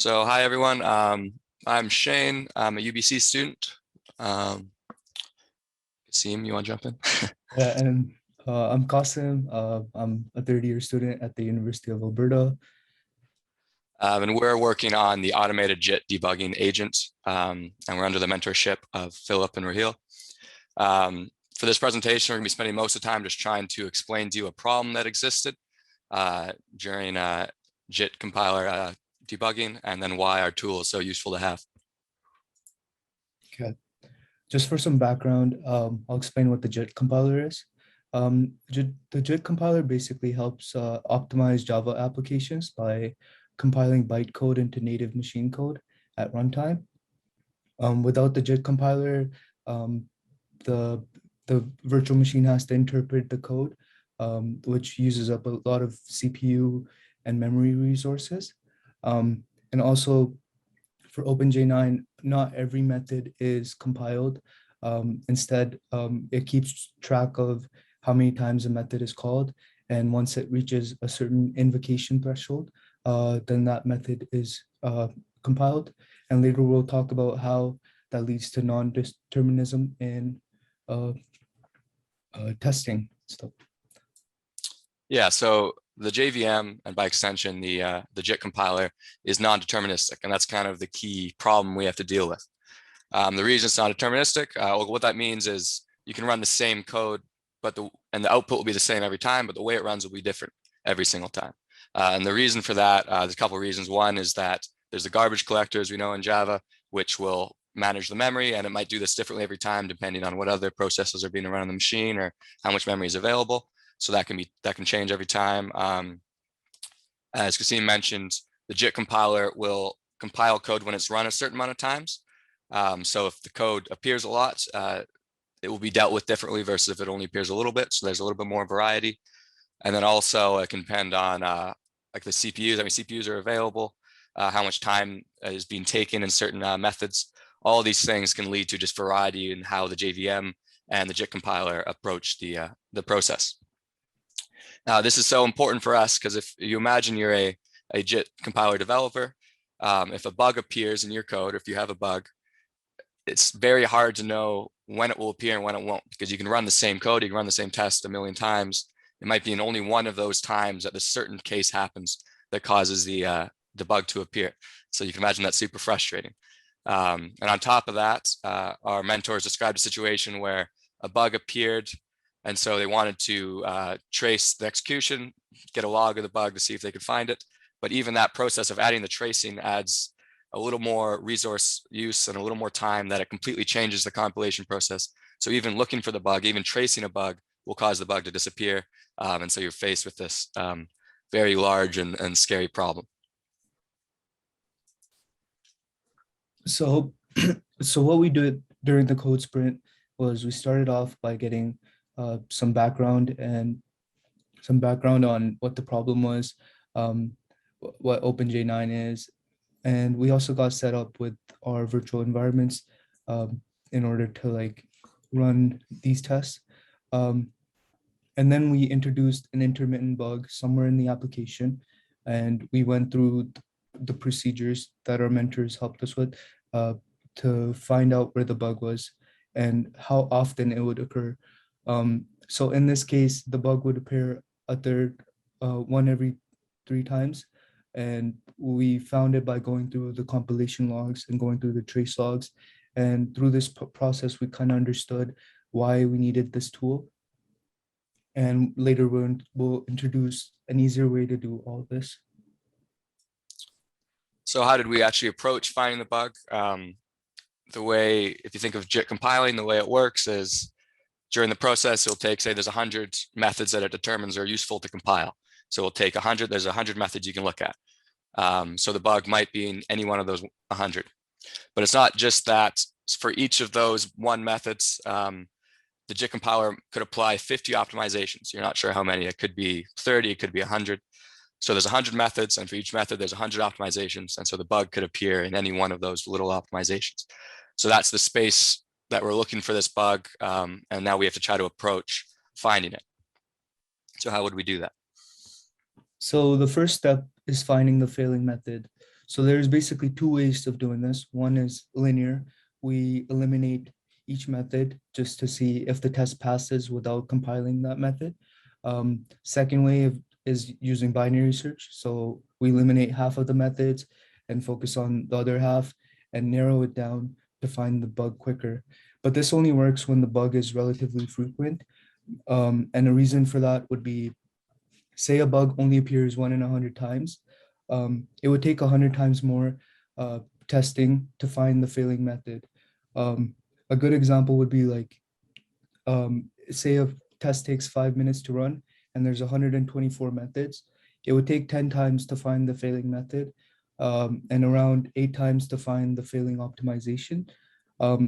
So hi everyone, I'm Shane. I'm a UBC student. Kasim, you want to jump in? Yeah, and I'm Qasim. I'm a third-year student at the University of Alberta. And we're working on the automated JIT debugging agent, and we're under the mentorship of Philip and Raheel. For this presentation, we're going to be spending most of the time just trying to explain to you a problem that existed during JIT compiler debugging, and then why our tool is so useful to have. Okay. Just for some background, I'll explain what the JIT compiler is. The JIT compiler basically helps optimize Java applications by compiling bytecode into native machine code at runtime. Without the JIT compiler, the virtual machine has to interpret the code, which uses up a lot of CPU and memory resources. And also for OpenJ9, not every method is compiled. Instead, it keeps track of how many times a method is called. And once it reaches a certain invocation threshold, then that method is compiled. And later we'll talk about how that leads to non-determinism in testing stuff. Yeah, so the JVM, and by extension, the JIT compiler, is non-deterministic, and that's kind of the key problem we have to deal with. The reason it's non-deterministic, what that means is you can run the same code, but the output will be the same every time, but the way it runs will be different every single time. And the reason for that, there's a couple of reasons. One is that there's a garbage collector, as we know in Java, which will manage the memory, and it might do this differently every time depending on what other processes are being run on the machine or how much memory is available. So that can change every time. As Kasim mentioned, the JIT compiler will compile code when it's run a certain amount of times. So if the code appears a lot, it will be dealt with differently versus if it only appears a little bit. So there's a little bit more variety. And then also it can depend on like the CPUs, how many CPUs are available, how much time is being taken in certain methods. All these things can lead to just variety in how the JVM and the JIT compiler approach the process. Now, this is so important for us because if you imagine you're a JIT compiler developer, if a bug appears in your code, or if you have a bug, it's very hard to know when it will appear and when it won't, because you can run the same code, you can run the same test a million times. It might be in only one of those times that this certain case happens that causes the bug to appear. So you can imagine that's super frustrating. And on top of that, our mentors described a situation where a bug appeared, and so they wanted to trace the execution, get a log of the bug to see if they could find it. But even that process of adding the tracing adds a little more resource use and a little more time that it completely changes the compilation process. So even looking for the bug, even tracing a bug will cause the bug to disappear. And so you're faced with this very large and scary problem. So, so what we did during the code sprint was we started off by getting some background on what the problem was, what OpenJ9 is, and we also got set up with our virtual environments in order to like run these tests. And then we introduced an intermittent bug somewhere in the application, and we went through the procedures that our mentors helped us with to find out where the bug was and how often it would occur. So in this case, the bug would appear one every 3 times. And we found it by going through the compilation logs and going through the trace logs. And through this process, we kind of understood why we needed this tool. And later we'll introduce an easier way to do all this. So how did we actually approach finding the bug? The way, if you think of JIT compiling, the way it works is during the process, it'll take, say, there's 100 methods that it determines are useful to compile. So we'll take 100, there's 100 methods you can look at. So the bug might be in any one of those 100. But it's not just that. For each of those methods, the JIT compiler could apply 50 optimizations. You're not sure how many. It could be 30, it could be 100. So there's 100 methods, and for each method, there's 100 optimizations. And so the bug could appear in any one of those little optimizations. So that's the space that we're looking for this bug. And now we have to try to approach finding it. So how would we do that? So the first step is finding the failing method. So there's basically two ways of doing this. One is linear. We eliminate each method just to see if the test passes without compiling that method. Second way is using binary search. So we eliminate half of the methods and focus on the other half and narrow it down to find the bug quicker. But this only works when the bug is relatively frequent. And a reason for that would be, say a bug only appears 1 in 100 times. It would take 100 times more testing to find the failing method. A good example would be like, say a test takes 5 minutes to run and there's 124 methods. It would take 10 times to find the failing method, and around 8 times to find the failing optimization.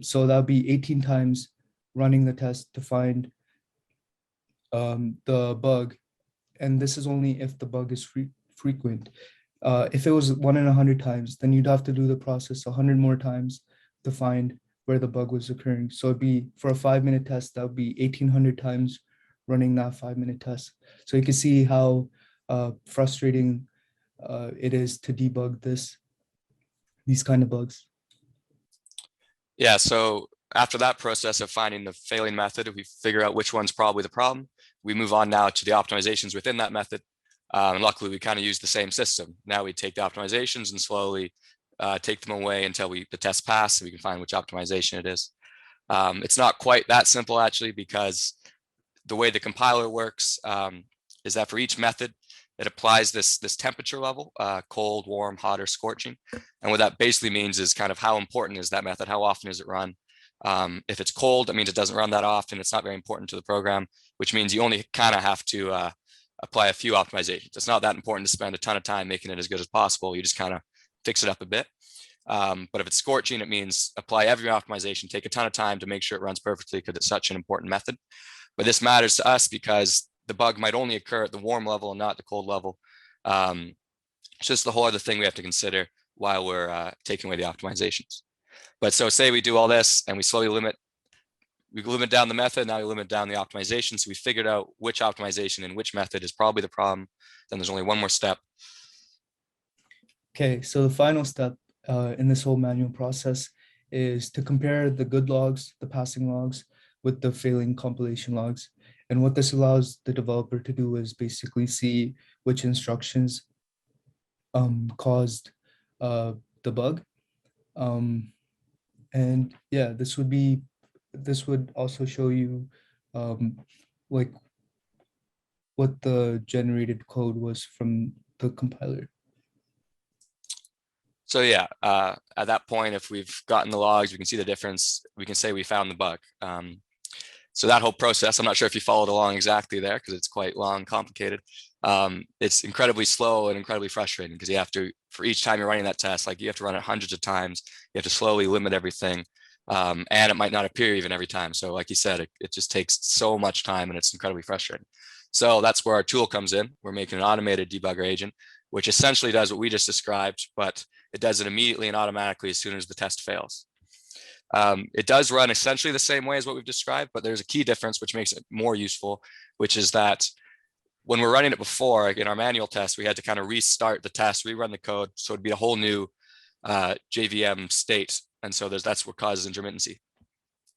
So that would be 18 times running the test to find the bug. And this is only if the bug is frequent. If it was 1 in 100 times, then you'd have to do the process 100 more times to find where the bug was occurring. So it'd be, for a 5-minute test, that would be 1,800 times running that 5-minute test. So you can see how frustrating it is to debug these kind of bugs. Yeah, so after that process of finding the failing method, we figure out which one's probably the problem. We move on now to the optimizations within that method. And luckily, we kind of use the same system. Now we take the optimizations and slowly take them away until the test pass, so we can find which optimization it is. It's not quite that simple, actually, because the way the compiler works is that for each method, it applies this temperature level, cold, warm, hot, or scorching. And what that basically means is kind of how important is that method? How often is it run? If it's cold, that means it doesn't run that often. It's not very important to the program, which means you only kind of have to apply a few optimizations. It's not that important to spend a ton of time making it as good as possible. You just kind of fix it up a bit. But if it's scorching, it means apply every optimization, take a ton of time to make sure it runs perfectly because it's such an important method. But this matters to us because the bug might only occur at the warm level and not the cold level. It's just the whole other thing we have to consider while we're taking away the optimizations. But so say we do all this and we slowly limit down the method, now we limit down the optimization. So we figured out which optimization and which method is probably the problem. Then there's only one more step. Okay, so the final step in this whole manual process is to compare the good logs, the passing logs, with the failing compilation logs. And what this allows the developer to do is basically see which instructions caused the bug. And yeah, this would also show you like what the generated code was from the compiler. So yeah, at that point, if we've gotten the logs, we can see the difference. We can say we found the bug. So that whole process, I'm not sure if you followed along exactly there because it's quite long, complicated. It's incredibly slow and incredibly frustrating because you have to, for each time you're running that test, like you have to run it hundreds of times. You have to slowly limit everything. And it might not appear even every time. So like you said, it just takes so much time and it's incredibly frustrating. So that's where our tool comes in. We're making an automated debugger agent, which essentially does what we just described, but it does it immediately and automatically as soon as the test fails. It does run essentially the same way as what we've described, but there's a key difference which makes it more useful, which is that when we're running it before, like in our manual test, we had to kind of restart the test, rerun the code. So it'd be a whole new JVM state. And so that's what causes intermittency.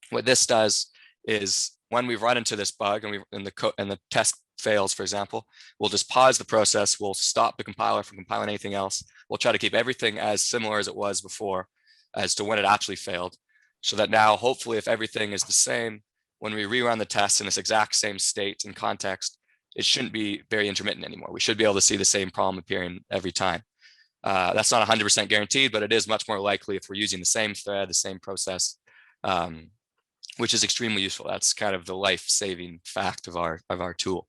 What this does is when we've run into this bug and the test fails, for example, we'll just pause the process. We'll stop the compiler from compiling anything else. We'll try to keep everything as similar as it was before as to when it actually failed. So that now, hopefully, if everything is the same, when we rerun the test in this exact same state and context, it shouldn't be very intermittent anymore. We should be able to see the same problem appearing every time. That's not 100% guaranteed, but it is much more likely if we're using the same thread, the same process, which is extremely useful. That's kind of the life-saving fact of our tool.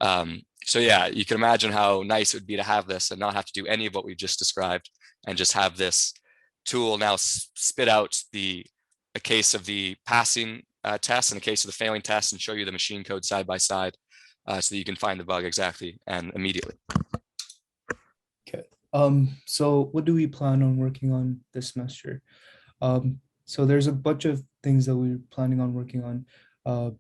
So yeah, you can imagine how nice it would be to have this and not have to do any of what we've just described and just have this tool now spit out a case of the passing test and a case of the failing test and show you the machine code side by side so that you can find the bug exactly and immediately. Okay. So what do we plan on working on this semester? So there's a bunch of things that we're planning on working on.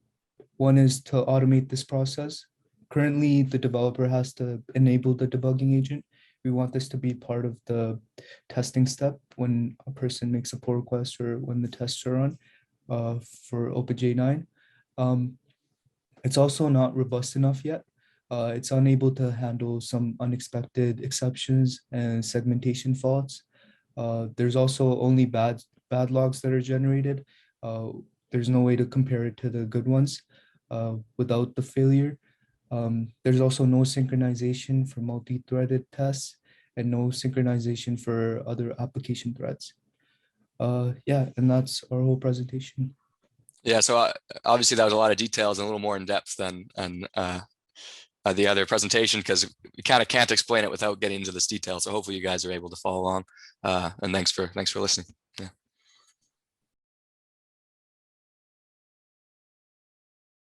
One is to automate this process. Currently, the developer has to enable the debugging agent, We want this to be part of the testing step when a person makes a pull request or when the tests are run for OpenJ9. It's also not robust enough yet. It's unable to handle some unexpected exceptions and segmentation faults. There's also only bad logs that are generated. There's no way to compare it to the good ones without the failure. There's also no synchronization for multi-threaded tests and no synchronization for other application threads. Yeah, and that's our whole presentation. Yeah, so obviously that was a lot of details and a little more in depth than the other presentation, because we kind of can't explain it without getting into this detail. So hopefully you guys are able to follow along. And thanks for listening.